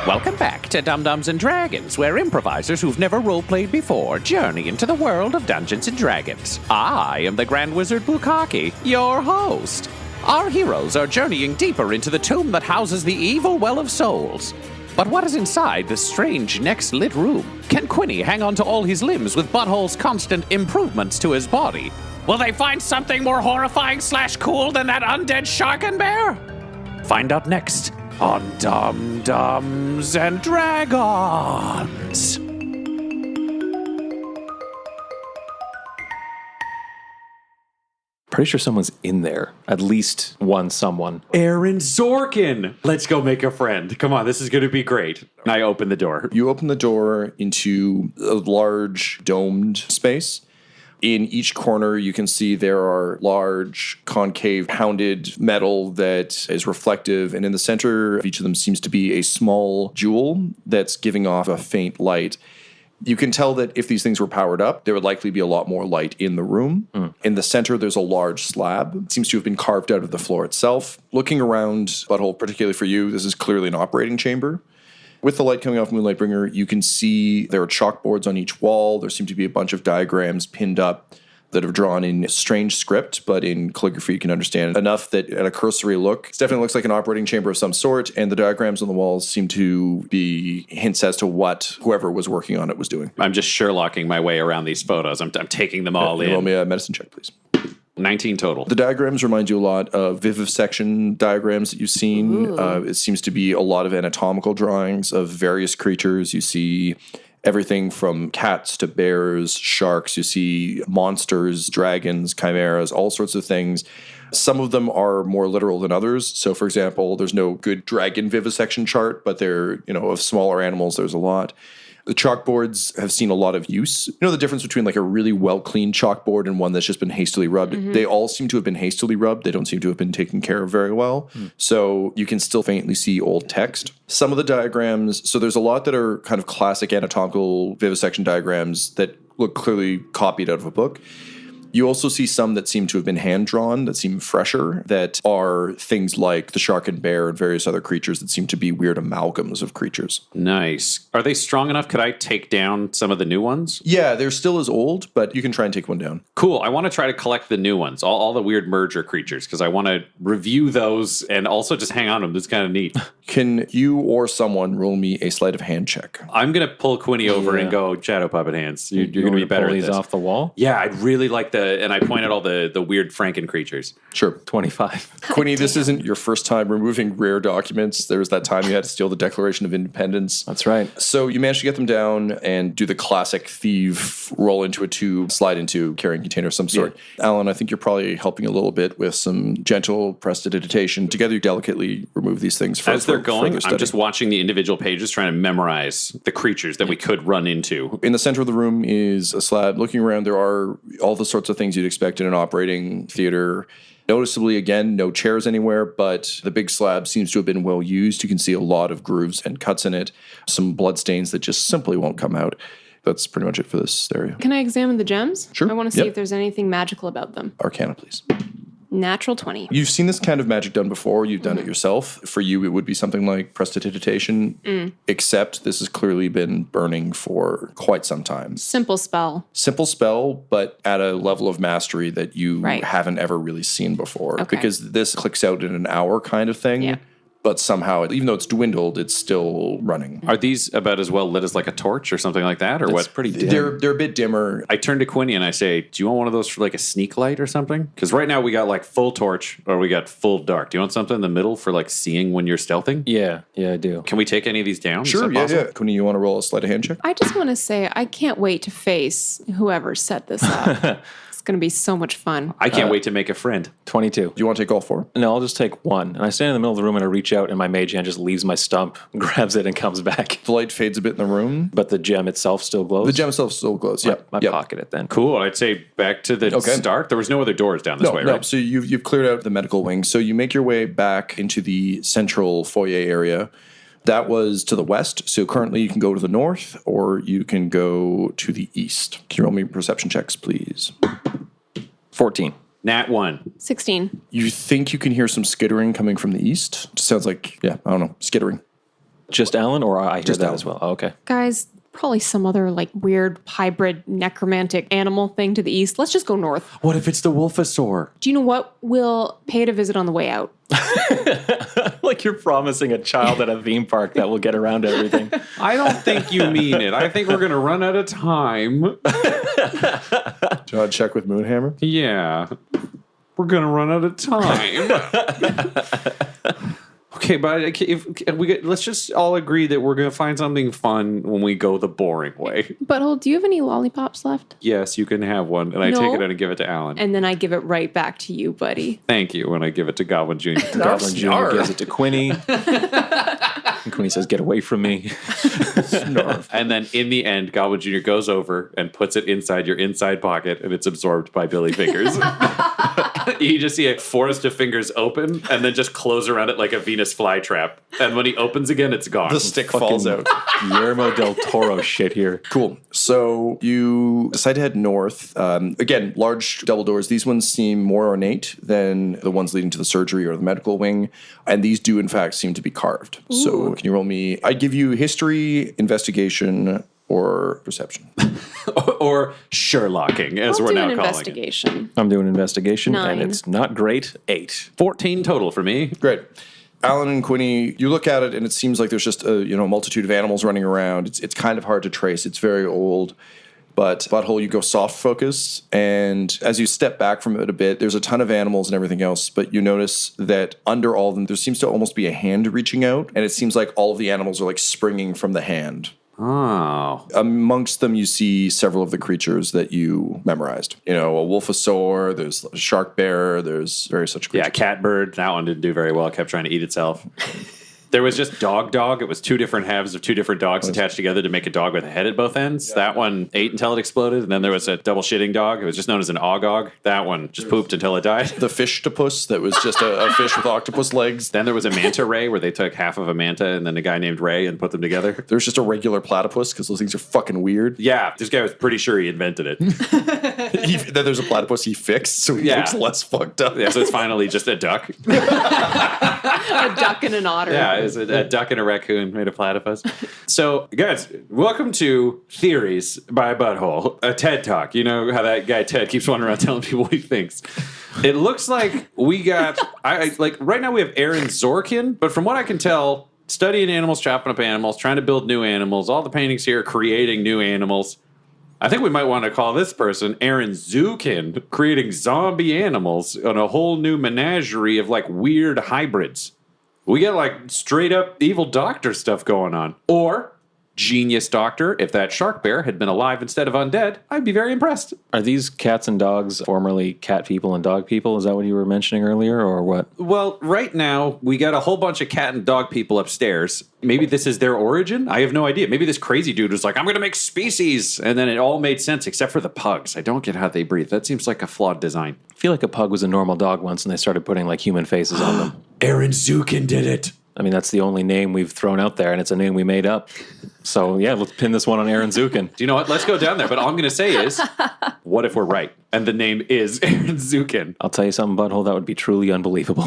Welcome back to Dum-Dums and Dragons, where improvisers who've never roleplayed before journey into the world of Dungeons and Dragons. I am the Grand Wizard Bukaki, your host. Our heroes are journeying deeper into the tomb that houses the evil Well of Souls. But what is inside this strange next-lit room? Can Quinny hang on to all his limbs with Butthole's constant improvements to his body? Will they find something more horrifying/cool than that undead shark and bear? Find out next on Dum-Dums and Dragons. Pretty sure someone's in there. At least one someone. Aaron Zorkin! Let's go make a friend. Come on, this is going to be great. And I open the door. You open the door into a large domed space. In each corner, you can see there are large, concave, pounded metal that is reflective. And in the center of each of them seems to be a small jewel that's giving off a faint light. You can tell that if these things were powered up, there would likely be a lot more light in the room. In the center, there's a large slab. It seems to have been carved out of the floor itself. Looking around, Butthole, particularly for you, this is clearly an operating chamber. With the light coming off Moonlightbringer, you can see there are chalkboards on each wall. There seem to be a bunch of diagrams pinned up that are drawn in strange script, but in calligraphy you can understand enough that at a cursory look, it definitely looks like an operating chamber of some sort, and the diagrams on the walls seem to be hints as to what whoever was working on it was doing. I'm just Sherlocking my way around these photos. I'm taking them all in. Roll me a medicine check, please. 19 total. The diagrams remind you a lot of vivisection diagrams that you've seen. It seems to be a lot of anatomical drawings of various creatures. You see everything from cats to bears, sharks. You see monsters, dragons, chimeras, all sorts of things. Some of them are more literal than others. So, for example, there's no good dragon vivisection chart, but they're, of smaller animals, there's a lot. The chalkboards have seen a lot of use. You know the difference between like a really well-cleaned chalkboard and one that's just been hastily rubbed? Mm-hmm. They all seem to have been hastily rubbed. They don't seem to have been taken care of very well. So you can still faintly see old text. Some of the diagrams, so there's a lot that are kind of classic anatomical vivisection diagrams that look clearly copied out of a book. You also see some that seem to have been hand-drawn, that seem fresher, that are things like the shark and bear and various other creatures that seem to be weird amalgams of creatures. Nice. Are they strong enough? Could I take down some of the new ones? Yeah, they're still as old, but you can try and take one down. Cool. I want to try to collect the new ones, all the weird merger creatures, because I want to review those and also just hang on to them. That's kind of neat. Can you or someone roll me a sleight of hand check? I'm going to pull Quinny over and go, Shadow Puppet Hands. You're going to be better at this. Off the wall? Yeah, I'd really like and I point at all the weird Franken creatures. Sure. 25. Quinny, this isn't your first time removing rare documents. There was that time you had to steal the Declaration of Independence. That's right. So you managed to get them down and do the classic thief, roll into a tube, slide into carrying container of some sort. Yeah. Alan, I think you're probably helping a little bit with some gentle prestidigitation. Together you delicately remove these things for As they're going, I'm just watching the individual pages, trying to memorize the creatures that we could run into. In the center of the room is a slab. Looking around, there are all the sorts of things you'd expect in an operating theater. Noticeably, again, no chairs anywhere, but the big slab seems to have been well used. You can see a lot of grooves and cuts in it, some blood stains that just simply won't come out. That's pretty much it for this area. Can I examine the gems? Sure. I want to see if there's anything magical about them. Arcana, please. Natural 20. You've seen this kind of magic done before. You've done it yourself. For you, it would be something like prestidigitation, except this has clearly been burning for quite some time. Simple spell. Simple spell, but at a level of mastery that you haven't ever really seen before. Okay. Because this clicks out in an hour kind of thing. Yeah. But somehow, even though it's dwindled, it's still running. Are these about as well lit as like a torch or something like that? Or what? Pretty dim. They're a bit dimmer. I turn to Quinny and I say, do you want one of those for like a sneak light or something? Because right now we got like full torch or we got full dark. Do you want something in the middle for like seeing when you're stealthing? Yeah, I do. Can we take any of these down? Sure, yeah. Quinny, you want to roll a sleight of hand check? I just want to say, I can't wait to face whoever set this up. It's going to be so much fun. I can't wait to make a friend. 22. Do you want to take all four? No, I'll just take one. And I stand in the middle of the room and I reach out and my mage hand just leaves my stump, grabs it and comes back. The light fades a bit in the room. But the gem itself still glows? The gem itself still glows, yeah. I pocket it then. Cool. I'd say back to the start. There was no other doors down this way, right? No, so you've cleared out the medical wing. So you make your way back into the central foyer area. That was to the west. So currently you can go to the north or you can go to the east. Can you roll me perception checks, please? 14. Nat 1. 16. You think you can hear some skittering coming from the east? Sounds like, I don't know, skittering. Just Alan, or I hear Just that Alan. as well? Oh, okay. Guys, probably some other like weird hybrid necromantic animal thing to the east. Let's just go north. What if it's the Wolfosaur? Do you know what? We'll pay it a visit on the way out. Like you're promising a child at a theme park that will get around to everything. I don't think you mean it. I think we're going to run out of time. Do you want to check with Moonhammer? Yeah. We're going to run out of time. Okay, but let's just all agree that we're going to find something fun when we go the boring way. Butthole, do you have any lollipops left? Yes, you can have one, and I No. take it out and give it to Alan. And then I give it right back to you, buddy. Thank you when I give it to Goblin Jr. Goblin Jr. gives it to Quinny. And Quinny says, "Get away from me." And then in the end, Goblin Jr. goes over and puts it inside your inside pocket, and it's absorbed by Billy Fingers. You just see a forest of fingers open and then just close around it like a Venus flytrap. And when he opens again, it's gone. The stick falls out. Guillermo del Toro shit here. Cool. So you decide to head north. Again, large double doors. These ones seem more ornate than the ones leading to the surgery or the medical wing. And these do, in fact, seem to be carved. Ooh. So can you roll me? I give you history, investigation, or perception. Or Sherlocking, as we're now calling it. Investigation. I'm doing investigation, 9. and it's not great. 8. 14 total for me. Great. Alan and Quinny, you look at it and it seems like there's just a multitude of animals running around. It's kind of hard to trace. It's very old. But Butthole, you go soft focus, and as you step back from it a bit, there's a ton of animals and everything else, but you notice that under all of them, there seems to almost be a hand reaching out, and it seems like all of the animals are like springing from the hand. Oh. Amongst them, you see several of the creatures that you memorized. A wolfosaur, there's a shark bear, there's various such creatures. Yeah, catbird. That one didn't do very well. Kept trying to eat itself. There was just dog. It was two different halves of two different dogs attached together to make a dog with a head at both ends. Yeah. That one ate until it exploded. And then there was a double shitting dog. It was just known as an ogog. That one just pooped until it died. The fishtopus that was just a fish with octopus legs. Then there was a manta ray where they took half of a manta and then a guy named Ray and put them together. There's just a regular platypus because those things are fucking weird. Yeah, this guy was pretty sure he invented it. Then there's a platypus he fixed, so he looks less fucked up. Yeah, so it's finally just a duck. A duck and an otter. Yeah, it's a duck and a raccoon made a platypus. So, guys, welcome to Theories by Butthole, a TED Talk. You know how that guy Ted keeps wandering around telling people what he thinks. It looks like we got, right now we have Aaron Zorkin, but from what I can tell, studying animals, chopping up animals, trying to build new animals, all the paintings here creating new animals. I think we might want to call this person Aaron Zukin, creating zombie animals on a whole new menagerie of like weird hybrids. We get like straight up evil doctor stuff going on. Or genius doctor. If that shark bear had been alive instead of undead, I'd be very impressed. Are these cats and dogs formerly cat people and dog people? Is that what you were mentioning earlier, or what? Well, right now, we got a whole bunch of cat and dog people upstairs. Maybe this is their origin? I have no idea. Maybe this crazy dude was like, I'm going to make species. And then it all made sense, except for the pugs. I don't get how they breathe. That seems like a flawed design. I feel like a pug was a normal dog once, and they started putting like human faces on them. Aaron Zukin did it. I mean, that's the only name we've thrown out there, and it's a name we made up. So, yeah, let's pin this one on Aaron Zukin. Do you know what? Let's go down there. But all I'm going to say is, what if we're right? And the name is Aaron Zukin. I'll tell you something, Butthole, that would be truly unbelievable.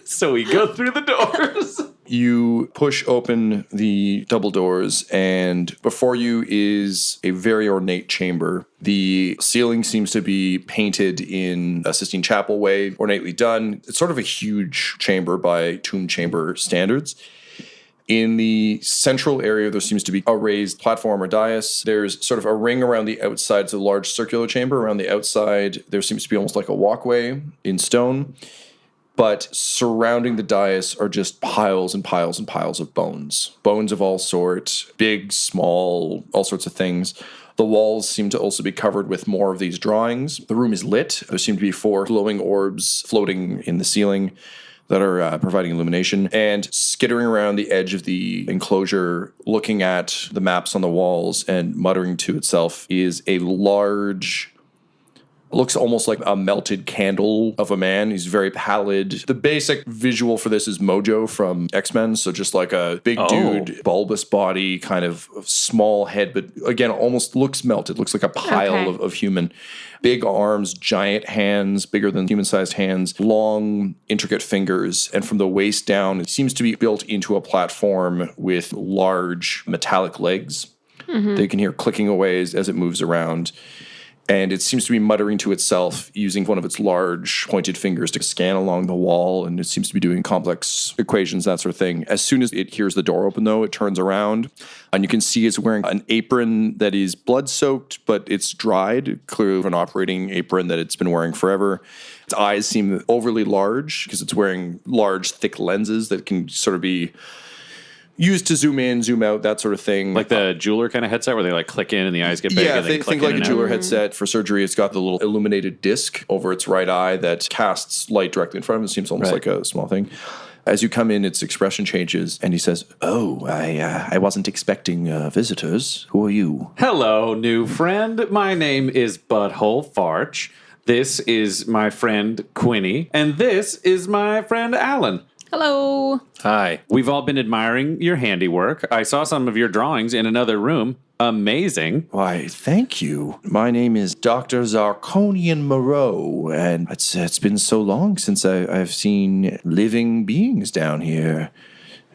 So we go through the doors. You push open the double doors, and before you is a very ornate chamber. The ceiling seems to be painted in a Sistine Chapel way, ornately done. It's sort of a huge chamber by tomb chamber standards. In the central area, there seems to be a raised platform or dais. There's sort of a ring around the outside. It's a large circular chamber. Around the outside, there seems to be almost like a walkway in stone. But surrounding the dais are just piles and piles and piles of bones. Bones of all sorts, big, small, all sorts of things. The walls seem to also be covered with more of these drawings. The room is lit. There seem to be 4 glowing orbs floating in the ceiling that are providing illumination. And skittering around the edge of the enclosure, looking at the maps on the walls and muttering to itself, is a large Looks almost like a melted candle of a man. He's very pallid. The basic visual for this is Mojo from X-Men. So just like a big dude, bulbous body, kind of small head, but again, almost looks melted. Looks like a pile of human. Big arms, giant hands, bigger than human-sized hands, long, intricate fingers. And from the waist down, it seems to be built into a platform with large metallic legs. That you can hear clicking away as it moves around. And it seems to be muttering to itself using one of its large pointed fingers to scan along the wall. And it seems to be doing complex equations, that sort of thing. As soon as it hears the door open, though, it turns around. And you can see it's wearing an apron that is blood-soaked, but it's dried. Clearly an operating apron that it's been wearing forever. Its eyes seem overly large because it's wearing large, thick lenses that can sort of be used to zoom in, zoom out, that sort of thing. Like the jeweler kind of headset where they like click in and the eyes get big. Yeah, and they think like a jeweler headset for surgery. It's got the little illuminated disc over its right eye that casts light directly in front of him. It seems almost like a small thing. As you come in, its expression changes, and he says, "Oh, I wasn't expecting visitors. Who are you?" Hello, new friend. My name is Butthole Farch. This is my friend Quinny, and this is my friend Alan. Hello. Hi. We've all been admiring your handiwork. I saw some of your drawings in another room. Amazing. Why, thank you. My name is Dr. Zarkonian Moreau, and it's been so long since I've seen living beings down here.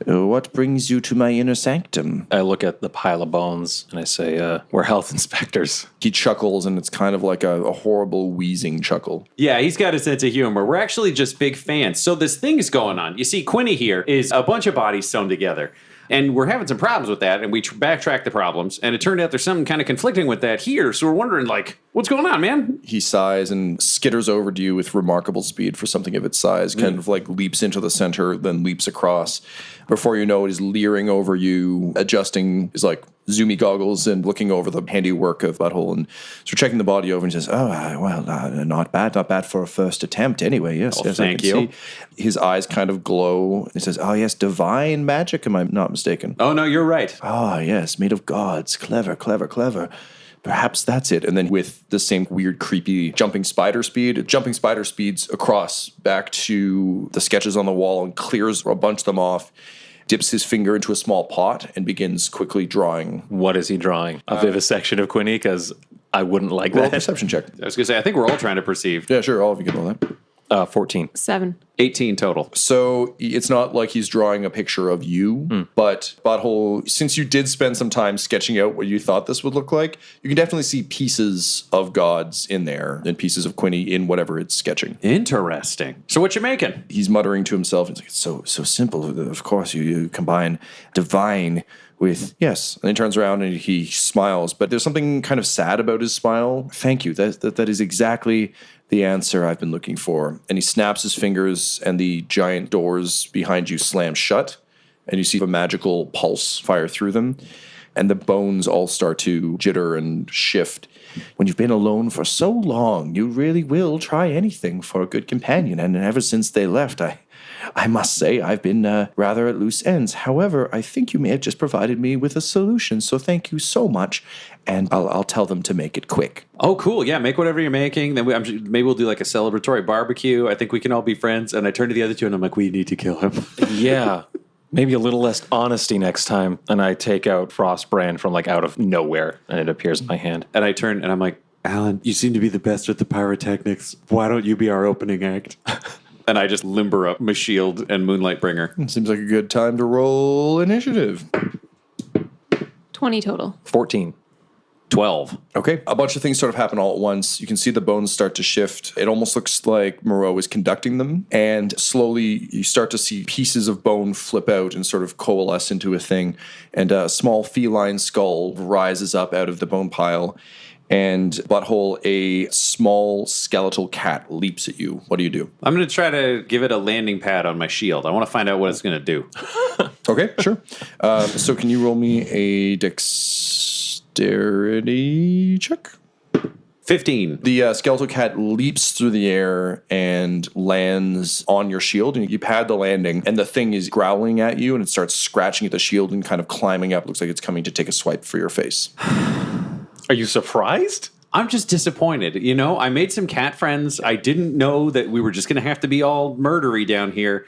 What brings you to my inner sanctum? I look at the pile of bones and I say, we're health inspectors. He chuckles, and it's kind of like a horrible wheezing chuckle. Yeah, he's got a sense of humor. We're actually just big fans. So this thing is going on. You see, Quinny here is a bunch of bodies sewn together. And we're having some problems with that, and we backtrack the problems. And it turned out there's something kind of conflicting with that here. So we're wondering, like, what's going on, man? He sighs and skitters over to you with remarkable speed for something of its size. Kind of like leaps into the center, then leaps across. Before you know it, he's leering over you, adjusting his like zoomy goggles and looking over the handiwork of Butthole, and so checking the body over and says, "Oh, well, not bad for a first attempt. Anyway, yes, thank you." See. His eyes kind of glow. He says, "Oh, yes, divine magic. Am I not mistaken?" Oh no, you're right. Ah, yes, made of gods. Clever. Perhaps that's it. And then with the same weird, creepy jumping spider speeds across back to the sketches on the wall and clears a bunch of them off, dips his finger into a small pot and begins quickly drawing. What is he drawing? A vivisection of Quinny? Because I wouldn't like Roll a that. perception check. I was going to say, I think we're all trying to perceive. Yeah, sure. All of you can roll that. 14. 7. 18 total. So it's not like he's drawing a picture of you, but Butthole, since you did spend some time sketching out what you thought this would look like, you can definitely see pieces of gods in there and pieces of Quinny in whatever it's sketching. Interesting. So what you making? He's muttering to himself. He's like, it's so simple. Of course, you combine divine with yes. And he turns around and he smiles, but there's something kind of sad about his smile. Thank you. That is exactly the answer I've been looking for. And he snaps his fingers, and the giant doors behind you slam shut, and you see a magical pulse fire through them, and the bones all start to jitter and shift. When you've been alone for so long, you really will try anything for a good companion. And ever since they left, I must say I've been rather at loose ends. However, I think you may have just provided me with a solution, so thank you so much, and I'll tell them to make it quick. Oh, cool. Yeah, make whatever you're making. Then maybe we'll do like a celebratory barbecue. I think we can all be friends. And I turn to the other two and I'm like, we need to kill him. Yeah. Maybe a little less honesty next time. And I take out Frost Brand from like out of nowhere, and it appears in my hand. And I turn and I'm like, Alan, you seem to be the best with the pyrotechnics. Why don't you be our opening act? And I just limber up my shield and Moonlight Bringer. Seems like a good time to roll initiative. 20 total. 14. 12. Okay. A bunch of things sort of happen all at once. You can see the bones start to shift. It almost looks like Moreau is conducting them. And slowly you start to see pieces of bone flip out and sort of coalesce into a thing. And a small feline skull rises up out of the bone pile. And Butthole, a small skeletal cat leaps at you. What do you do? I'm going to try to give it a landing pad on my shield. I want to find out what it's going to do. Okay, sure. So can you roll me a dexterity check? 15. The skeletal cat leaps through the air and lands on your shield, and you pad the landing, and the thing is growling at you, and it starts scratching at the shield and kind of climbing up. Looks like it's coming to take a swipe for your face. Are you surprised? I'm just disappointed. You know, I made some cat friends. I didn't know that we were just going to have to be all murdery down here.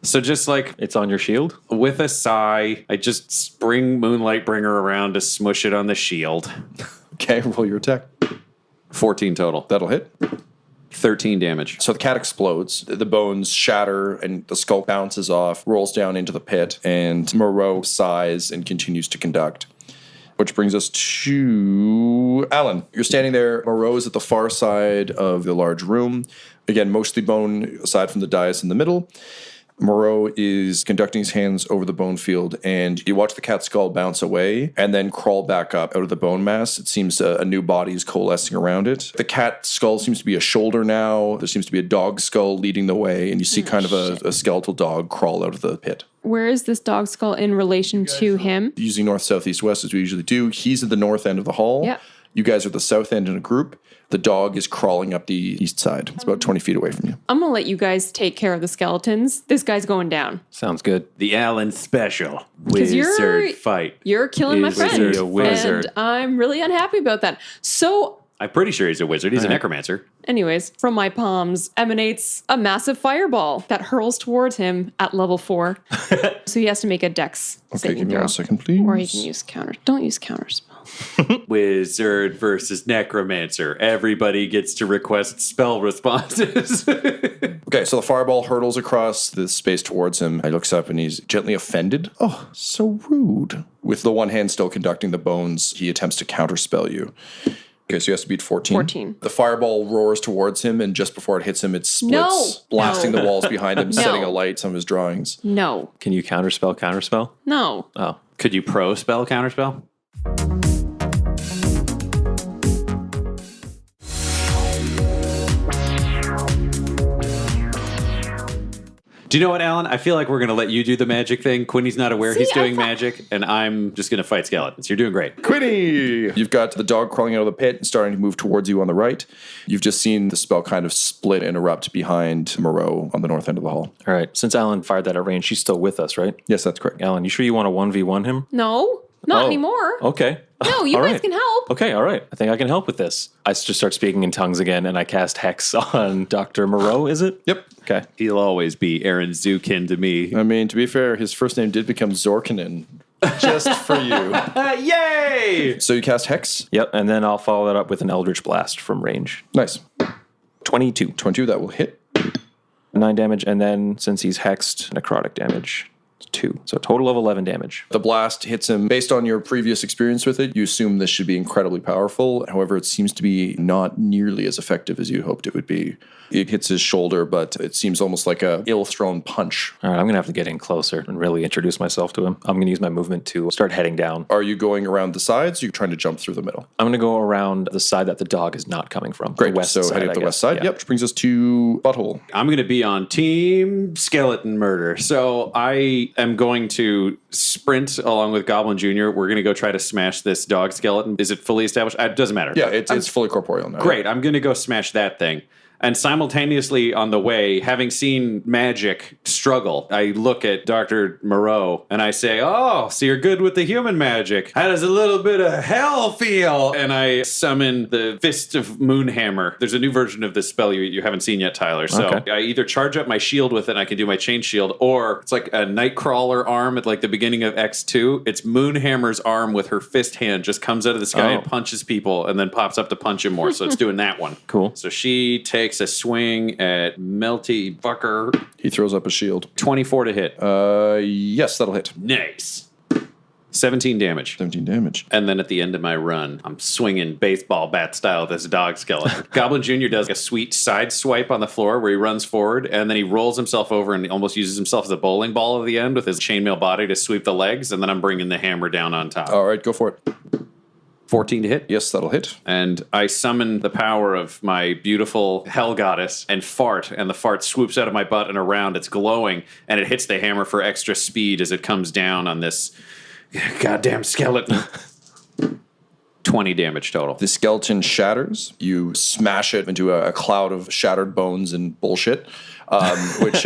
So just like It's on your shield? with a sigh, I just spring Moonlight Bringer around to smush it on the shield. Okay, roll your attack. 14 total. That'll hit. 13 damage. So the cat explodes, the bones shatter, and the skull bounces off, rolls down into the pit, and Moreau sighs and continues to conduct. Which brings us to Alan. You're standing there. Moreau is at the far side of the large room. Again, mostly bone, aside from the dais in the middle. Moreau is conducting his hands over the bone field, and you watch the cat skull bounce away and then crawl back up out of the bone mass. It seems a new body is coalescing around it. The cat skull seems to be a shoulder now. There seems to be a dog skull leading the way, and you see kind of a skeletal dog crawl out of the pit. Where is this dog skull in relation to him? Using north, south, east, west as we usually do. He's at the north end of the hall. Yeah. You guys are at the south end in a group. The dog is crawling up the east side. It's about 20 feet away from you. I'm going to let you guys take care of the skeletons. This guy's going down. Sounds good. The Allen Special. 'Cause Wizard fight. You're killing my Is friend. he a wizard? And I'm really unhappy about that. So, I'm pretty sure he's a wizard. He's a necromancer. anyways, from my palms emanates a massive fireball that hurls towards him at level 4. So he has to make a dex Okay, saving give me throw. 1 second, please. Or he can use counter. Don't use counter spell. Wizard versus necromancer. Everybody gets to request spell responses. Okay, so the fireball hurtles across the space towards him. He looks up and he's gently offended. Oh, so rude. With the one hand still conducting the bones, he attempts to counterspell you. Okay, so he has to beat 14. 14. The fireball roars towards him, and just before it hits him, it splits, No. blasting No. the walls behind him, No. setting alight some of his drawings. No. Can you counterspell? No. Oh. Could you pro spell counterspell? Do you know what, Alan? I feel like we're going to let you do the magic thing. Quinny's not aware he's See, I doing thought- magic, and I'm just going to fight skeletons. You're doing great. Quinny! You've got the dog crawling out of the pit and starting to move towards you on the right. You've just seen the spell kind of split and erupt behind Moreau on the north end of the hall. All right. Since Alan fired that at range, she's still with us, right? Yes, that's correct. Alan, you sure you want to 1v1 him? No. Not Oh. anymore. Okay. No, you All guys right. can help. Okay, all right. I think I can help with this. I just start speaking in tongues again, and I cast Hex on Dr. Moreau, is it? Yep. Okay. He'll always be Aaron Zukin to me. I mean, to be fair, his first name did become Zorkinen. Just for you. Yay! So you cast Hex. Yep, and then I'll follow that up with an Eldritch Blast from range. Nice. 22. 22, that will hit. 9 damage, and then since he's hexed, necrotic damage. 2. So a total of 11 damage. The blast hits him. Based on your previous experience with it, you assume this should be incredibly powerful. However, it seems to be not nearly as effective as you hoped it would be. It hits his shoulder, but it seems almost like a ill-thrown punch. All right, I'm going to have to get in closer and really introduce myself to him. I'm going to use my movement to start heading down. Are you going around the sides, or are you trying to jump through the middle? I'm going to go around the side that the dog is not coming from. Great, The west so side, heading I up the guess. west side. Yeah. Yep, which brings us to Butthole. I'm going to be on Team Skeleton Murder. So I am going to sprint along with Goblin Jr. We're going to go try to smash this dog skeleton. Is it fully established? It doesn't matter. Yeah, it's fully corporeal now. Great. I'm going to go smash that thing. And simultaneously on the way, having seen magic struggle, I look at Dr. Moreau and I say, oh, so you're good with the human magic. How does a little bit of hell feel? And I summon the Fist of Moonhammer. There's a new version of this spell you haven't seen yet, Tyler. So Okay. I either charge up my shield with it and I can do my chain shield, or it's like a Nightcrawler arm at like the beginning of X2. It's Moonhammer's arm with her fist hand just comes out of the sky and punches people and then pops up to punch him more. So it's doing that one. Cool. So she takes a swing at Melty Fucker. He throws up a shield. 24 to hit. Yes, that'll hit. Nice. 17 damage. 17 damage. And then at the end of my run, I'm swinging baseball bat style with this dog skeleton. Goblin Jr. does a sweet side swipe on the floor where he runs forward and then he rolls himself over and almost uses himself as a bowling ball at the end with his chainmail body to sweep the legs. And then I'm bringing the hammer down on top. All right, go for it. 14 to hit. Yes, that'll hit. And I summon the power of my beautiful hell goddess and fart, and the fart swoops out of my butt and around. It's glowing, and it hits the hammer for extra speed as it comes down on this goddamn skeleton. 20 damage total. The skeleton shatters. You smash it into a cloud of shattered bones and bullshit. which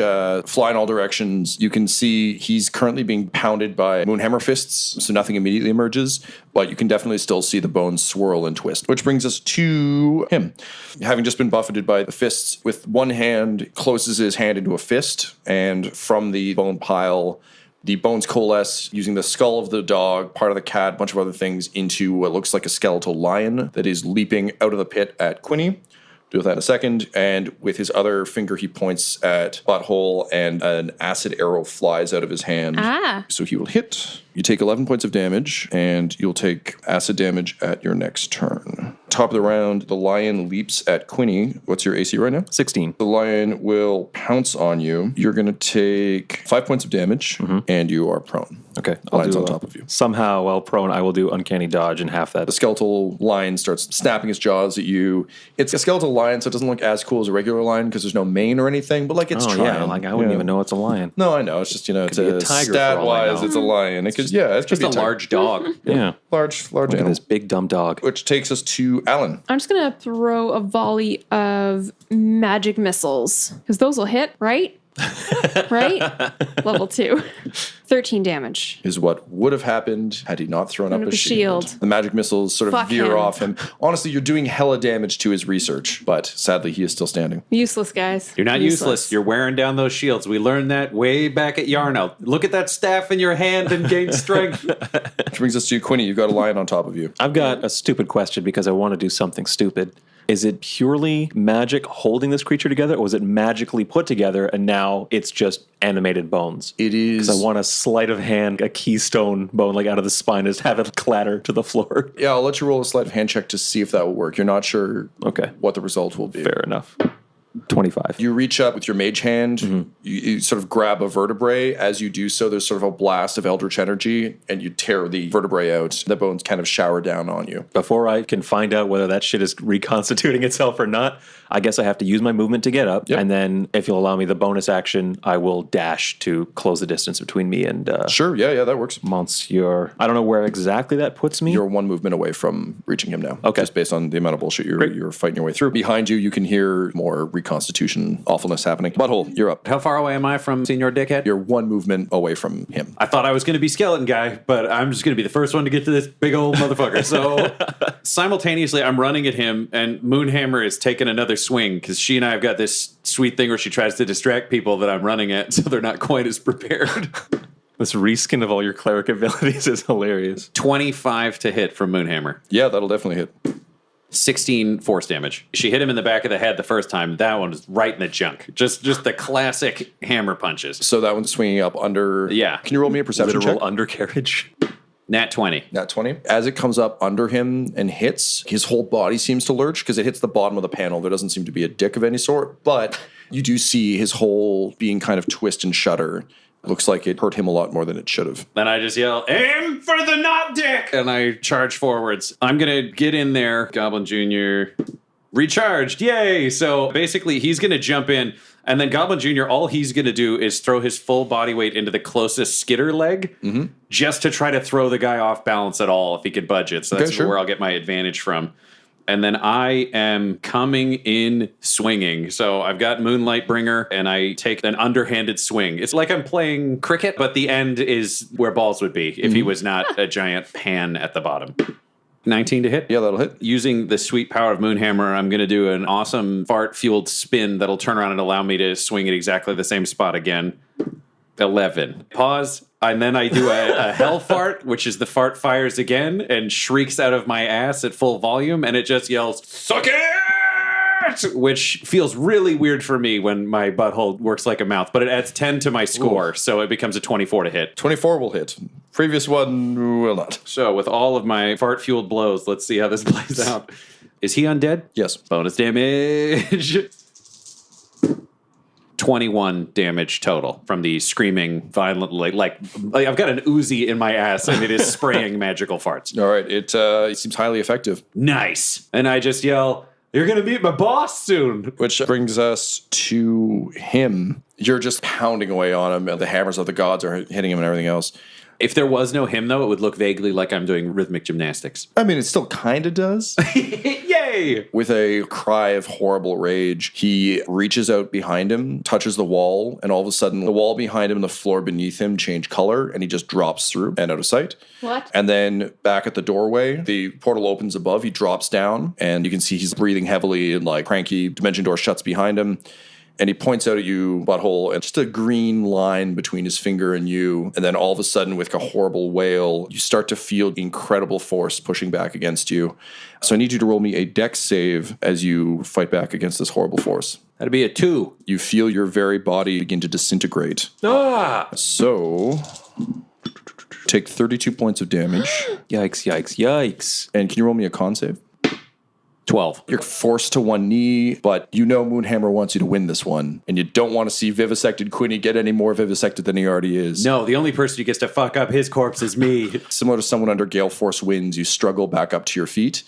fly in all directions. You can see he's currently being pounded by Moonhammer fists, so nothing immediately emerges, but you can definitely still see the bones swirl and twist, which brings us to him. Having just been buffeted by the fists, with one hand, closes his hand into a fist, and from the bone pile, the bones coalesce using the skull of the dog, part of the cat, a bunch of other things, into what looks like a skeletal lion that is leaping out of the pit at Quinny. Deal with that in a second. And with his other finger, he points at Butthole, and an acid arrow flies out of his hand. So he will hit. You take 11 points of damage, and you'll take acid damage at your next turn. Top of the round, the lion leaps at Quinny. What's your AC right now? 16. The lion will pounce on you. You're going to take 5 points of damage, and you are prone. Okay. Lion's on top of you. Somehow, while prone, I will do uncanny dodge and half that. The skeletal lion starts snapping his jaws at you. It's a skeletal lion, so it doesn't look as cool as a regular lion because there's no mane or anything, but like it's trying. Yeah, like I wouldn't even know it's a lion. No, I know. It's just, it's be a tiger for all I stat-wise, know. it's a lion. It could, it's Just a large dog. Yeah. large Look at animal. this big dumb dog. Which takes us to Alan. I'm just going to throw a volley of magic missiles because those will hit, right? Right? Level 2. 13 damage. Is what would have happened had he not thrown up a shield. The magic missiles sort of Fuck veer him. off him. Honestly, you're doing hella damage to his research, but sadly, he is still standing. Useless, guys. You're not useless. You're wearing down those shields. We learned that way back at Yarno. Look at that staff in your hand and gain strength. Which brings us to you, Quinny. You've got a lion on top of you. I've got a stupid question because I want to do something stupid. Is it purely magic holding this creature together, or was it magically put together and now it's just animated bones? It is. I want a sleight of hand, a keystone bone like out of the spine, just have it clatter to the floor. Yeah, I'll let you roll a sleight of hand check to see if that will work. You're not sure Okay. what the result will be. Fair enough. 25. You reach up with your mage hand, you sort of grab a vertebrae. As you do so, there's sort of a blast of eldritch energy, and you tear the vertebrae out. The bones kind of shower down on you. Before I can find out whether that shit is reconstituting itself or not, I guess I have to use my movement to get up. Yep. And then if you'll allow me the bonus action, I will dash to close the distance between me and Sure, yeah, that works. Monsieur. I don't know where exactly that puts me. You're one movement away from reaching him now. Okay. Just based on the amount of bullshit you're fighting your way through. Behind you, you can hear more reconstitution awfulness happening. Butthole, you're up. How far away am I from Senior Dickhead? You're one movement away from him. I thought I was going to be Skeleton Guy, but I'm just going to be the first one to get to this big old motherfucker. So simultaneously, I'm running at him, and Moonhammer is taking another swing because she and I have got this sweet thing where she tries to distract people that I'm running at so they're not quite as prepared. This reskin of all your cleric abilities is hilarious. 25 to hit from Moonhammer. Yeah, that'll definitely hit. 16 force damage. She hit him in the back of the head the first time. That one was right in the junk. Just the classic hammer punches. So that one's swinging up under. Yeah. Can you roll me a perception Literal check? undercarriage. Nat 20. Nat 20. As it comes up under him and hits, his whole body seems to lurch because it hits the bottom of the panel. There doesn't seem to be a dick of any sort, but you do see his whole being kind of twist and shudder. Looks like it hurt him a lot more than it should have. Then I just yell, aim for the not dick! And I charge forwards. I'm going to get in there. Goblin Jr. recharged. Yay! So basically, he's going to jump in. And then Goblin Jr., all he's going to do is throw his full body weight into the closest skitter leg just to try to throw the guy off balance at all if he could budge it. So that's where I'll get my advantage from. And then I am coming in swinging. So I've got Moonlight Bringer, and I take an underhanded swing. It's like I'm playing cricket, but the end is where balls would be if he was not a giant pan at the bottom. 19 to hit. Yeah, that'll hit. Using the sweet power of Moonhammer, I'm going to do an awesome fart-fueled spin that'll turn around and allow me to swing at exactly the same spot again. 11. Pause. And then I do a hell fart, which is the fart fires again and shrieks out of my ass at full volume, and it just yells, "Suck it!" Which feels really weird for me when my butthole works like a mouth, but it adds 10 to my score, so it becomes a 24 to hit. 24 will hit. Previous one will not. So with all of my fart-fueled blows, let's see how this plays out. Is he undead? Yes. Bonus damage. 21 damage total from the screaming violently, like I've got an Uzi in my ass and it is spraying magical farts. All right. It seems highly effective. Nice. And I just yell, "You're going to meet my boss soon." Which brings us to him. You're just pounding away on him, and the hammers of the gods are hitting him and everything else. If there was no him, though, it would look vaguely like I'm doing rhythmic gymnastics. I mean, it still kind of does. Yay! Hey! With a cry of horrible rage, he reaches out behind him, touches the wall, and all of a sudden the wall behind him and the floor beneath him change color, and he just drops through and out of sight. What? And then back at the doorway, the portal opens above, he drops down, and you can see he's breathing heavily and like cranky. Dimension door shuts behind him. And he points out at you, Butthole, and just a green line between his finger and you. And then all of a sudden, with a horrible wail, you start to feel incredible force pushing back against you. So I need you to roll me a dex save as you fight back against this horrible force. That'd be a 2. You feel your very body begin to disintegrate. Ah! So take 32 points of damage. Yikes, yikes, yikes. And can you roll me a con save? 12. You're forced to one knee, but you know Moonhammer wants you to win this one, and you don't want to see vivisected Quinny get any more vivisected than he already is. No, the only person who gets to fuck up his corpse is me. Similar to someone under Gale Force winds, you struggle back up to your feet.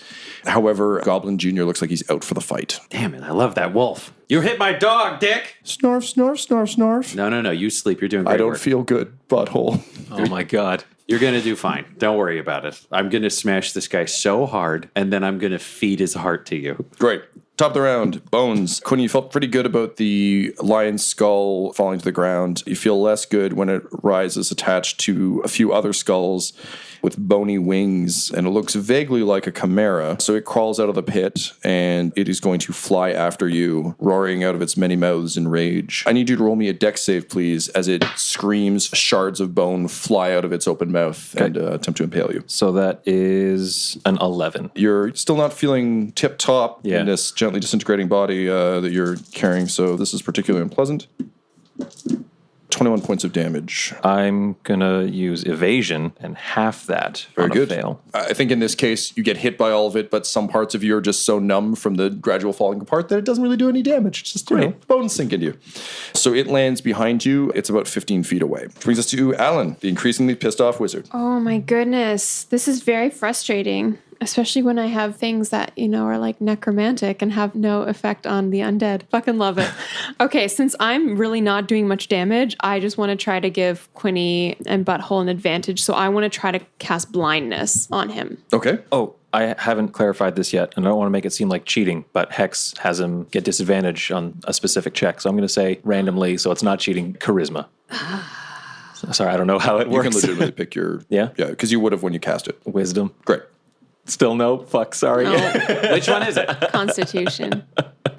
However, Goblin Jr. looks like he's out for the fight. Damn it, I love that wolf. You hit my dog, Dick! Snarf, snarf, snarf, snarf. No, you sleep. You're doing great I don't work. feel good, butthole. Oh my god. You're going to do fine. Don't worry about it. I'm going to smash this guy so hard, and then I'm going to feed his heart to you. Great. Top of the round, Bones. Quinn, you felt pretty good about the lion's skull falling to the ground. You feel less good when it rises attached to a few other skulls with bony wings, and it looks vaguely like a chimera. So it crawls out of the pit, and it is going to fly after you, roaring out of its many mouths in rage. I need you to roll me a dex save, please, as it screams, shards of bone fly out of its open mouth and attempt to impale you. So that is an 11. You're still not feeling tip-top Yeah. in this gently disintegrating body that you're carrying, so this is particularly unpleasant. 21 points of damage. I'm gonna use evasion and half that Very on good. a fail. I think in this case, you get hit by all of it, but some parts of you are just so numb from the gradual falling apart that it doesn't really do any damage. It's just, you know, bones sink into you. So it lands behind you. It's about 15 feet away. Which brings us to Alan, the increasingly pissed off wizard. Oh my goodness. This is very frustrating, especially when I have things that, you know, are like necromantic and have no effect on the undead. Fucking love it. Okay, since I'm really not doing much damage, I just want to try to give Quinny and Butthole an advantage. So I want to try to cast blindness on him. Okay. Oh, I haven't clarified this yet, and I don't want to make it seem like cheating, but Hex has him get disadvantage on a specific check. So I'm going to say randomly, so it's not cheating, charisma. Sorry, I don't know how it You works. can legitimately pick your... Yeah? Yeah, because you would have when you cast it. Wisdom. Great. Still no? Fuck, sorry. No, Which one is it? Constitution.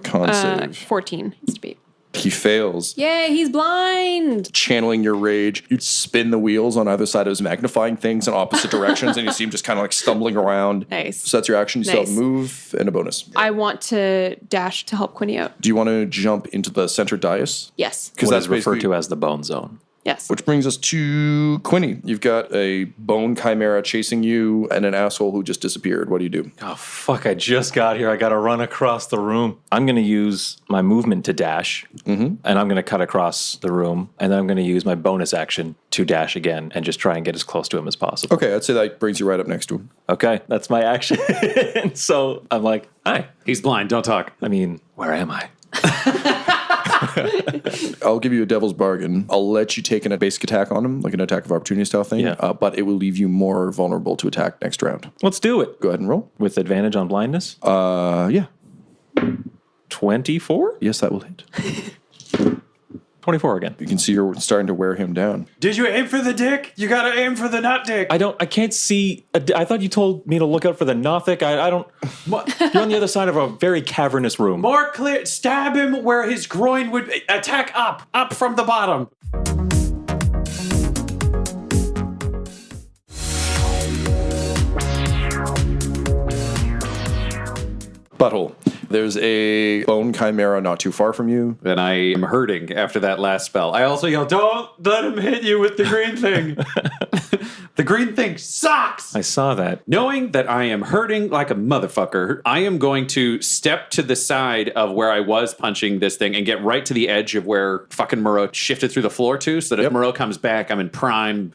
Con save. 14 needs to be. He fails. Yay, he's blind. Channeling your rage, you spin the wheels on either side of his magnifying things in opposite directions, and you see him just kind of like stumbling around. Nice. So that's your action. You still have a Nice. move and a bonus. I want to dash to help Quinny out. Do you want to jump into the center dais? Yes. Because What that's is referred basically- to as the bone zone. Yes. Which brings us to Quinny. You've got a bone chimera chasing you and an asshole who just disappeared. What do you do? Oh, fuck, I just got here. I got to run across the room. I'm going to use my movement to dash, and I'm going to cut across the room, and then I'm going to use my bonus action to dash again and just try and get as close to him as possible. Okay, I'd say that brings you right up next to him. Okay, that's my action. So I'm like, hi. He's blind, don't talk. I mean, where am I? I'll give you a devil's bargain. I'll let you take a basic attack on him, like an attack of opportunity style thing, Yeah. but it will leave you more vulnerable to attack next round. Let's do it. Go ahead and roll. With advantage on blindness? Yeah. 24? Yes, that will hit. 24 again. You can see you're starting to wear him down. Did you aim for the dick? You gotta aim for the nut dick. I can't see. I thought you told me to look out for the Nothic. I don't. You're on the other side of a very cavernous room. More clear. Stab him where his groin would be. Attack up from the bottom. Butthole. There's a bone chimera not too far from you. Then I am hurting after that last spell. I also yell, don't let him hit you with the green thing. The green thing sucks. I saw that. Knowing that I am hurting like a motherfucker, I am going to step to the side of where I was punching this thing and get right to the edge of where fucking Moreau shifted through the floor to, so that if Moreau comes back, I'm in prime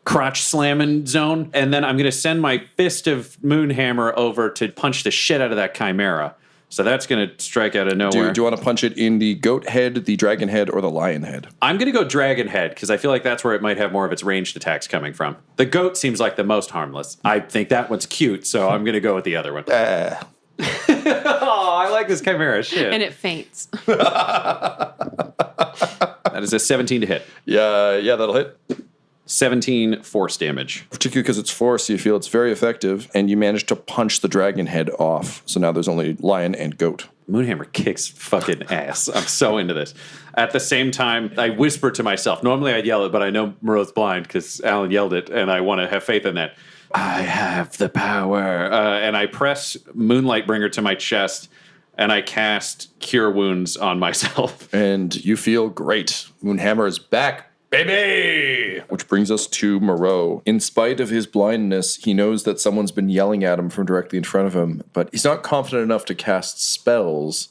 crotch slamming zone. And then I'm going to send my fist of Moonhammer over to punch the shit out of that chimera. So that's going to strike out of nowhere. Do you want to punch it in the goat head, the dragon head, or the lion head? I'm going to go dragon head because I feel like that's where it might have more of its ranged attacks coming from. The goat seems like the most harmless. I think that one's cute, so I'm going to go with the other one. like this chimera. Shit. And it faints. That is a 17 to hit. Yeah, that'll hit. 17 force damage. Particularly because it's force, you feel it's very effective, and you manage to punch the dragon head off. So now there's only lion and goat. Moonhammer kicks fucking ass. I'm so into this. At the same time, I whisper to myself. Normally I'd yell it, but I know Moreau's blind because Alan yelled it, and I want to have faith in that. I have the power. And I press Moonlight Bringer to my chest, and I cast Cure Wounds on myself. And you feel great. Moonhammer is back, baby! Which brings us to Moreau. In spite of his blindness, he knows that someone's been yelling at him from directly in front of him, but he's not confident enough to cast spells.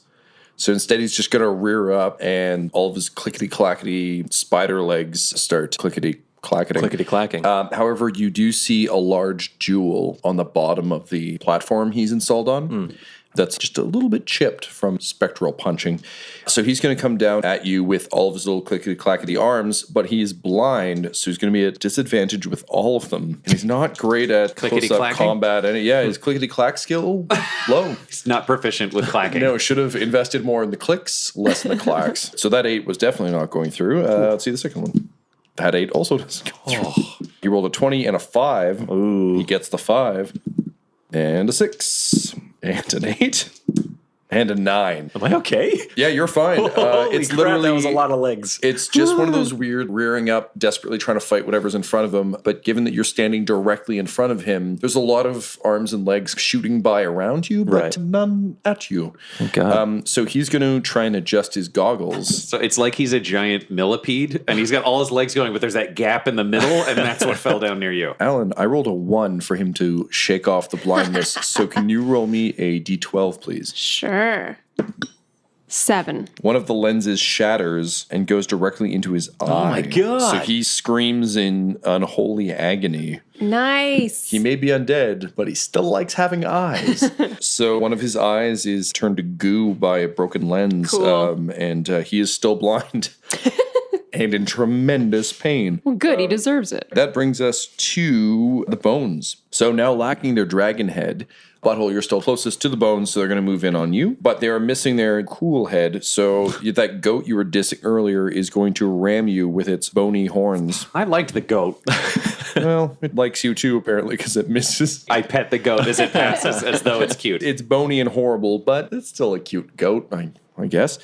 So instead, he's just going to rear up, and all of his clickety-clackety spider legs start clickety-clacketing. Clickety-clacking. However, you do see a large jewel on the bottom of the platform he's installed on. That's just a little bit chipped from spectral punching. So he's going to come down at you with all of his little clickety-clackety arms, but he is blind, so he's going to be at disadvantage with all of them. And he's not great at close-up combat. And his clickety-clack skill, low. He's not proficient with clacking. No, should have invested more in the clicks, less in the clacks. So that 8 was definitely not going through. Let's see the second one. That 8 also doesn't go through. He rolled a 20 and a 5. Ooh. He gets the 5. And a 6. And an 8. And a 9. Am I okay? Yeah, you're fine. It's crap, literally that was a lot of legs. It's just one of those weird rearing up, desperately trying to fight whatever's in front of him. But given that you're standing directly in front of him, there's a lot of arms and legs shooting by around you, but none at you. Oh, God. So he's going to try and adjust his goggles. So it's like he's a giant millipede, and he's got all his legs going, but there's that gap in the middle, and that's what fell down near you. Alan, I rolled a 1 for him to shake off the blindness. So can you roll me a d12, please? Sure. 7. One of the lenses shatters and goes directly into his eye. Oh my God. So he screams in unholy agony. Nice. He may be undead, but he still likes having eyes. So one of his eyes is turned to goo by a broken lens. Cool. And he is still blind. And in tremendous pain. Well, good. He deserves it. That brings us to the bones. So now lacking their dragon head, Butthole, you're still closest to the bones, so they're going to move in on you. But they are missing their cool head, so that goat you were dissing earlier is going to ram you with its bony horns. I liked the goat. Well, it likes you too, apparently, because it misses. I pet the goat as it passes, as though it's cute. It's bony and horrible, but it's still a cute goat, I guess.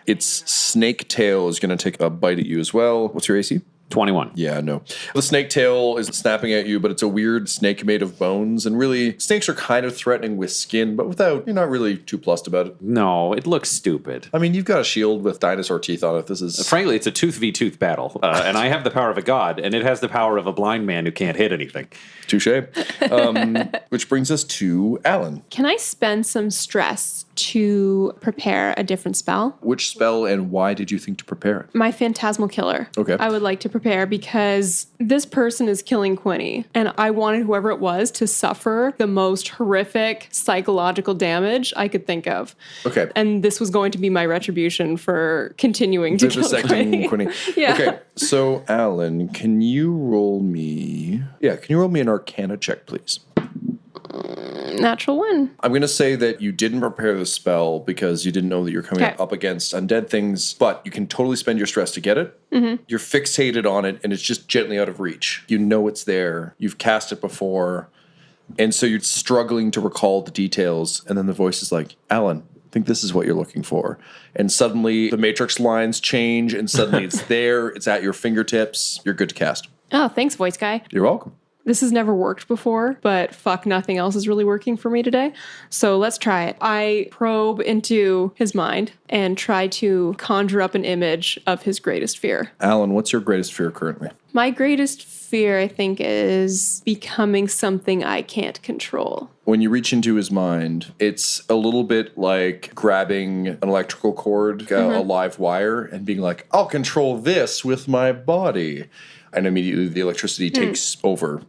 Its snake tail is going to take a bite at you as well. What's your AC? 21. Yeah, no. The snake tail is snapping at you, but it's a weird snake made of bones. And really, snakes are kind of threatening with skin, but without, you're not really too plussed about it. No, it looks stupid. I mean, you've got a shield with dinosaur teeth on it. This is... Frankly, it's a tooth v tooth battle. And I have the power of a god, and it has the power of a blind man who can't hit anything. Touche. Which brings us to Alan. Can I spend some stress to prepare a different spell? Which spell and why did you think to prepare it? My Phantasmal Killer. Okay. I would like to prepare because this person is killing Quinny, and I wanted whoever it was to suffer the most horrific psychological damage I could think of. Okay. And this was going to be my retribution for continuing to kill Quinny. Yeah. Okay, so Alan, can you roll me an Arcana check, please? Natural 1. I'm going to say that you didn't prepare the spell because you didn't know that you're coming up against undead things, but you can totally spend your stress to get it. Mm-hmm. You're fixated on it, and it's just gently out of reach. You know it's there. You've cast it before, and so you're struggling to recall the details, and then the voice is like, Alan, I think this is what you're looking for. And suddenly the matrix lines change, and suddenly it's there. It's at your fingertips. You're good to cast. Oh, thanks, voice guy. You're welcome. This has never worked before, but fuck, nothing else is really working for me today. So let's try it. I probe into his mind and try to conjure up an image of his greatest fear. Alan, what's your greatest fear currently? My greatest fear, I think, is becoming something I can't control. When you reach into his mind, it's a little bit like grabbing an electrical cord, a live wire, and being like, I'll control this with my body. And immediately the electricity takes over.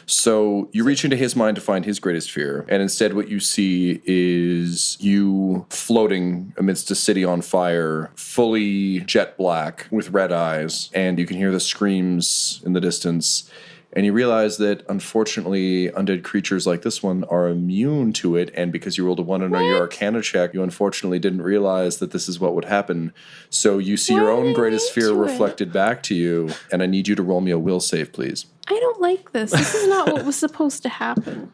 So you reach into his mind to find his greatest fear. And instead what you see is you floating amidst a city on fire, fully jet black with red eyes. And you can hear the screams in the distance. And you realize that, unfortunately, undead creatures like this one are immune to it. And because you rolled a 1 on your Arcana check, you unfortunately didn't realize that this is what would happen. So you see your own greatest fear reflected back to you. And I need you to roll me a will save, please. I don't like this. This is not what was supposed to happen.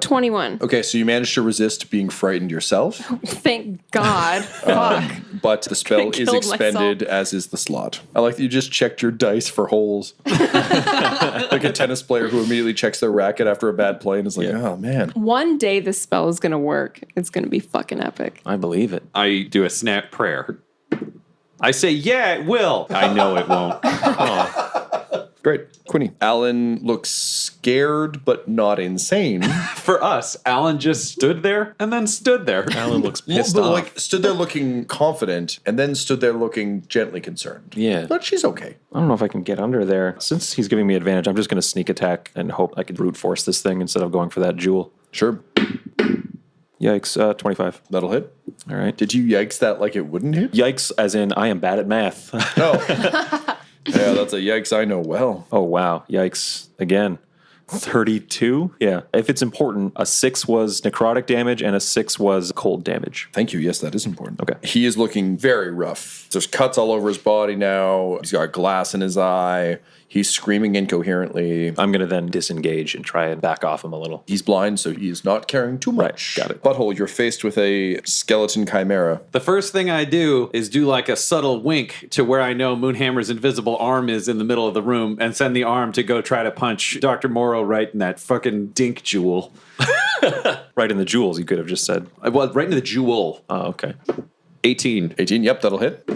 21. Okay, so you managed to resist being frightened yourself. Thank God. Fuck. But the spell is killed expended, as is the slot. I like that you just checked your dice for holes. Like a tennis player who immediately checks their racket after a bad play and is like, oh, man. One day this spell is going to work. It's going to be fucking epic. I believe it. I do a snap prayer. I say, yeah, it will. I know it won't. Great. Quinny. Alan looks scared, but not insane. For us, Alan just stood there and then stood there. Alan looks pissed But, off. like, stood there looking confident and then stood there looking gently concerned. Yeah. But she's okay. I don't know if I can get under there. Since he's giving me advantage, I'm just going to sneak attack and hope I can brute force this thing instead of going for that jewel. Sure. Yikes, 25. That'll hit. All right. Did you yikes that like it wouldn't hit? Yikes, as in I am bad at math. No. Yeah, that's a yikes I know well. Oh, wow. Yikes. Again. 32? Yeah. If it's important, a 6 was necrotic damage and a 6 was cold damage. Thank you. Yes, that is important. Okay. He is looking very rough. There's cuts all over his body now. He's got glass in his eye. He's screaming incoherently. I'm going to then disengage and try and back off him a little. He's blind, so he is not carrying too much. Got it. Butthole, you're faced with a skeleton chimera. The first thing I do is do like a subtle wink to where I know Moonhammer's invisible arm is in the middle of the room and send the arm to go try to punch Dr. Morrow right in that fucking dink jewel. Right in the jewels, you could have just said. Well, right into the jewel. Oh, okay. 18. 18, yep, that'll hit.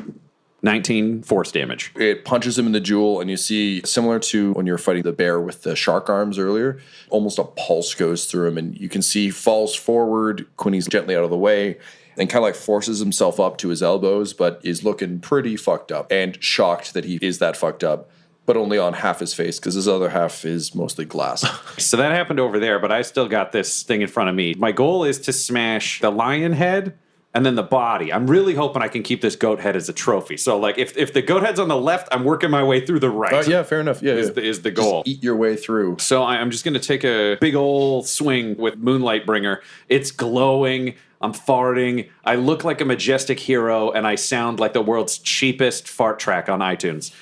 19 force damage. It punches him in the jewel, and you see, similar to when you were fighting the bear with the shark arms earlier, almost a pulse goes through him, and you can see he falls forward. Quinny's gently out of the way and kind of like forces himself up to his elbows, but is looking pretty fucked up and shocked that he is that fucked up, but only on half his face because his other half is mostly glass. So that happened over there, but I still got this thing in front of me. My goal is to smash the lion head and then the body. I'm really hoping I can keep this goat head as a trophy. So, like, if the goat head's on the left, I'm working my way through the right. Yeah, fair enough. Yeah, is the goal. Just eat your way through. So I'm just going to take a big old swing with Moonlight Bringer. It's glowing. I'm farting. I look like a majestic hero, and I sound like the world's cheapest fart track on iTunes.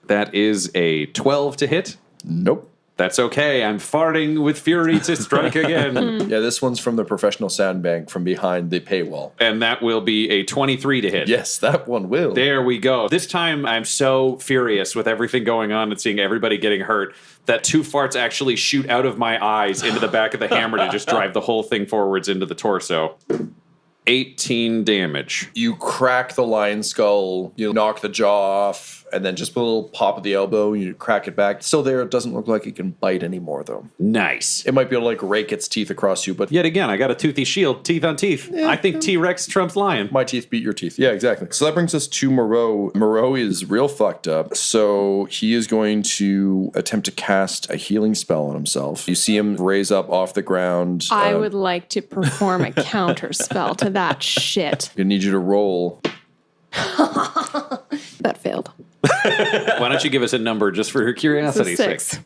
That is a 12 to hit. Nope. That's okay. I'm farting with fury to strike again. Yeah, this one's from the professional sound bank from behind the paywall. And that will be a 23 to hit. Yes, that one will. There we go. This time I'm so furious with everything going on and seeing everybody getting hurt that 2 farts actually shoot out of my eyes into the back of the hammer to just drive the whole thing forwards into the torso. 18 damage. You crack the lion skull, you knock the jaw off, and then just a little pop of the elbow, you crack it back. Still there, it doesn't look like it can bite anymore, though. Nice. It might be able to, like, rake its teeth across you, but Yet again, I got a toothy shield, teeth on teeth. I think T-Rex trumps lion. my teeth beat your teeth. Yeah, exactly. So that brings us to Moreau. Moreau is real fucked up, so he is going to attempt to cast a healing spell on himself. You see him raise up off the ground. I would like to perform a counter spell to that shit. I need you to roll. That failed. Why don't you give us a number just for It's a curiosity's sake? 6.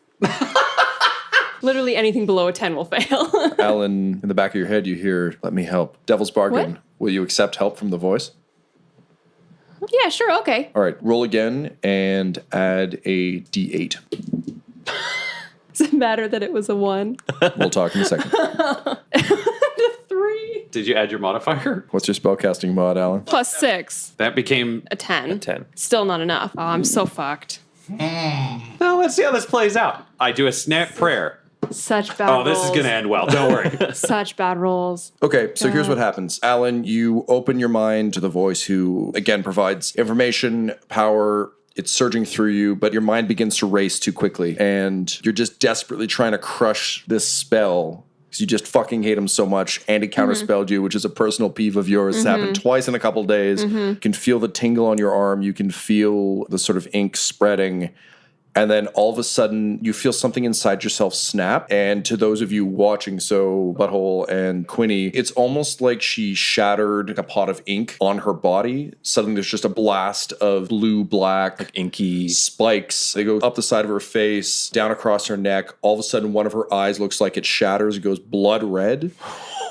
Literally anything below a 10 will fail. Alan, in the back of your head, you hear, "Let me help." Devil's bargain. What? Will you accept help from the voice? Yeah, sure, okay. All right, roll again and add a d8. Does it matter that it was a 1? We'll talk in a second. 3. Did you add your modifier? What's your spellcasting mod, Alan? Plus 6. That became... A 10. 10. Still not enough. Oh, I'm so fucked. Well, let's see how this plays out. I do a snap prayer. Such bad Oh, rolls. this is going to end well. Don't worry. Such bad rolls. Okay, so here's what happens. Alan, you open your mind to the voice who, again, provides information, power. It's surging through you, but your mind begins to race too quickly. And you're just desperately trying to crush this spell because you just fucking hate him so much. And it counterspelled you, which is a personal peeve of yours. It's happened twice in a couple days. You can feel the tingle on your arm. You can feel the sort of ink spreading. And then all of a sudden, you feel something inside yourself snap. And to those of you watching, so Butthole and Quinny, it's almost like she shattered a pot of ink on her body. Suddenly, there's just a blast of blue-black, Like inky. spikes. They go up the side of her face, down across her neck. All of a sudden, one of her eyes looks like it shatters. It goes blood red.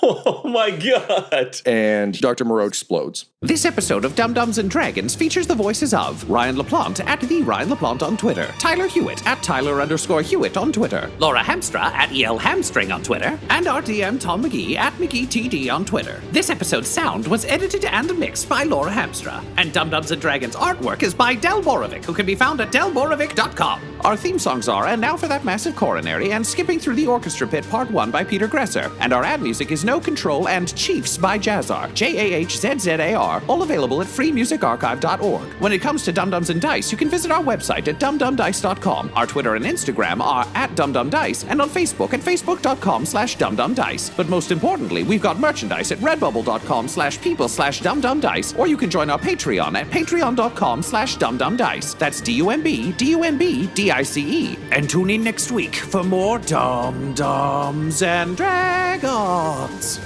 Oh my god. And Dr. Moreau explodes. This episode of Dum-Dums and Dragons features the voices of Ryan LaPlante at the Ryan LaPlante on Twitter, Tyler Hewitt at Tyler_Hewitt on Twitter, Laura Hamstra at EL Hamstring on Twitter, and our DM Tom McGee at McGeeTD on Twitter. This episode's sound was edited and mixed by Laura Hamstra, and Dum-Dums and Dragons artwork is by Del Borovic, who can be found at delborovic.com. Our theme songs are And Now for That Massive Coronary and Skipping Through the Orchestra Pit Part 1 by Peter Gresser, and our ad music is No Control and Chiefs by Jazzar, JAHZZAR, all available at freemusicarchive.org. When it comes to Dum-Dums and Dice, you can visit our website at dumdumdice.com. Our Twitter and Instagram are at dumdumdice, and on Facebook at facebook.com/dumdumdice. But most importantly, we've got merchandise at redbubble.com/people/dumdumdice, or you can join our Patreon at patreon.com/dumdumdice. That's DUMBDUMBDICE. And tune in next week for more Dum-Dums and Dragons.